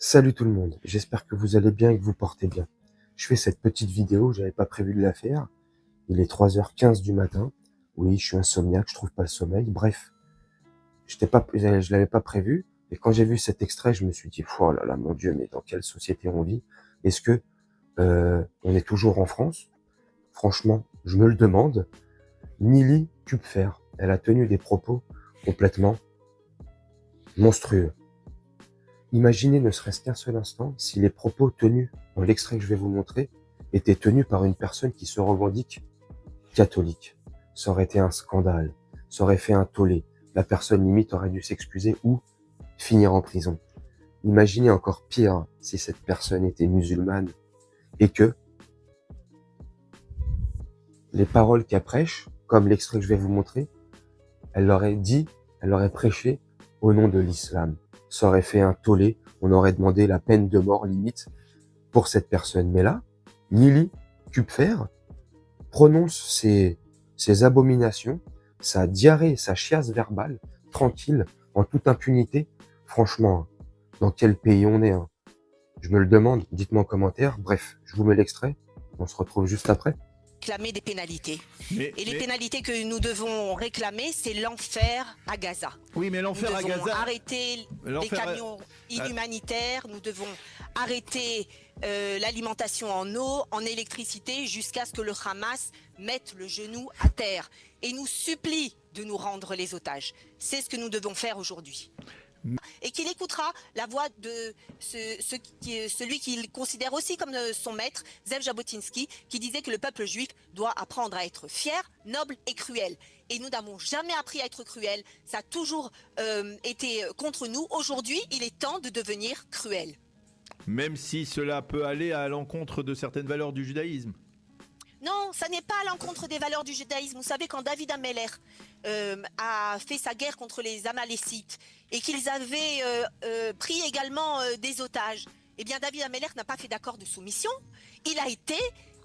Salut tout le monde, j'espère que vous allez bien et que vous portez bien. Je fais cette petite vidéo, j'avais pas prévu de la faire. Il est 3h15 du matin. Oui, je suis insomniaque, je trouve pas le sommeil. Bref, je l'avais pas prévu. Et quand j'ai vu cet extrait, je me suis dit, oh là là, mon Dieu, mais dans quelle société on vit? Est-ce que on est toujours en France? Franchement, je me le demande. Nili Kupfer, elle a tenu des propos complètement monstrueux. Imaginez ne serait-ce qu'un seul instant si les propos tenus dans l'extrait que je vais vous montrer étaient tenus par une personne qui se revendique catholique. Ça aurait été un scandale, ça aurait fait un tollé. La personne limite aurait dû s'excuser ou finir en prison. Imaginez encore pire si cette personne était musulmane et que les paroles qu'elle prêche, comme l'extrait que je vais vous montrer, elle aurait prêché au nom de l'islam. Ça aurait fait un tollé, on aurait demandé la peine de mort limite pour cette personne. Mais là, Nili Kupfer prononce ses abominations, sa diarrhée, sa chiasse verbale, tranquille, en toute impunité. Franchement, dans quel pays on est, hein? Je me le demande, dites-moi en commentaire. Bref, je vous mets l'extrait, on se retrouve juste après. Réclamer des pénalités. Et les pénalités que nous devons réclamer, c'est l'enfer à Gaza. Oui, mais l'enfer à Gaza... Nous devons arrêter les camions inhumanitaires, nous devons arrêter l'alimentation en eau, en électricité, jusqu'à ce que le Hamas mette le genou à terre et nous supplie de nous rendre les otages. C'est ce que nous devons faire aujourd'hui. Et qu'il écoutera la voix de celui qu'il considère aussi comme son maître, Zev Jabotinsky, qui disait que le peuple juif doit apprendre à être fier, noble et cruel. Et nous n'avons jamais appris à être cruel, ça a toujours été contre nous. Aujourd'hui, il est temps de devenir cruel. Même si cela peut aller à l'encontre de certaines valeurs du judaïsme. Non, ça n'est pas à l'encontre des valeurs du judaïsme. Vous savez, quand David Ameller a fait sa guerre contre les Amalécites et qu'ils avaient pris également des otages, eh bien David Ameller n'a pas fait d'accord de soumission. Il a été...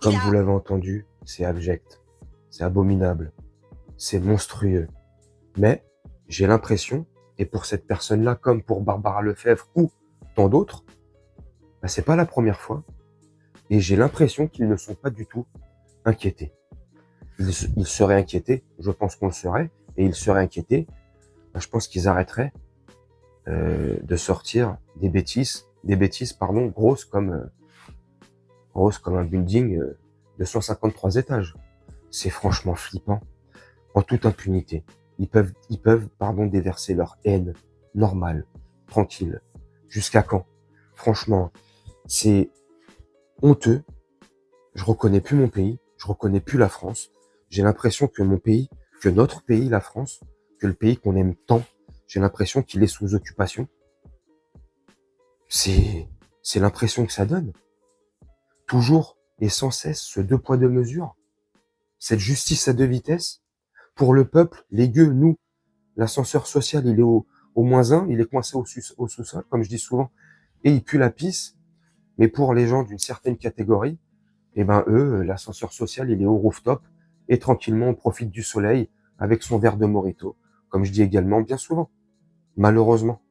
Comme vous l'avez entendu, c'est abject, c'est abominable, c'est monstrueux. Mais j'ai l'impression, et pour cette personne-là, comme pour Barbara Lefebvre ou tant d'autres, bah, c'est pas la première fois. Et j'ai l'impression qu'ils ne sont pas du tout inquiétés. Ils seraient inquiétés, je pense qu'on le serait, et ils seraient inquiétés, ben je pense qu'ils arrêteraient de sortir des bêtises, grosses comme un building de 153 étages. C'est franchement flippant. En toute impunité, ils peuvent déverser leur haine normale, tranquille. Jusqu'à quand? Franchement, c'est honteux. Je reconnais plus mon pays, je reconnais plus la France. J'ai l'impression que notre pays, la France, que le pays qu'on aime tant, j'ai l'impression qu'il est sous occupation. C'est l'impression que ça donne. Toujours et sans cesse ce 2 poids 2 mesures. Cette justice à 2 vitesses. Pour le peuple, les gueux, nous, l'ascenseur social, il est au -1, il est coincé au sous-sol, comme je dis souvent, et il pue la pisse. Mais pour les gens d'une certaine catégorie, eh ben eux, l'ascenseur social, il est au rooftop et tranquillement on profite du soleil avec son verre de Morito, comme je dis également bien souvent. Malheureusement.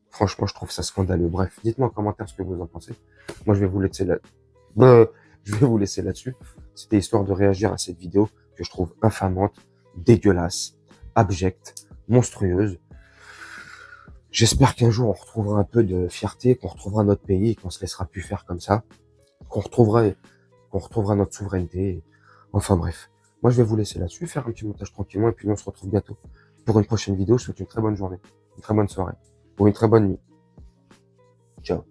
Franchement, je trouve ça scandaleux. Bref, dites-moi en commentaire ce que vous en pensez. Moi, je vais vous laisser là-dessus. C'était histoire de réagir à cette vidéo que je trouve infamante, dégueulasse, abjecte, monstrueuse. J'espère qu'un jour on retrouvera un peu de fierté, qu'on retrouvera notre pays et qu'on se laissera plus faire comme ça. Qu'on retrouvera notre souveraineté. Enfin bref. Moi, je vais vous laisser là-dessus, faire un petit montage tranquillement, et puis on se retrouve bientôt pour une prochaine vidéo. Je vous souhaite une très bonne journée, une très bonne soirée, ou une très bonne nuit. Ciao.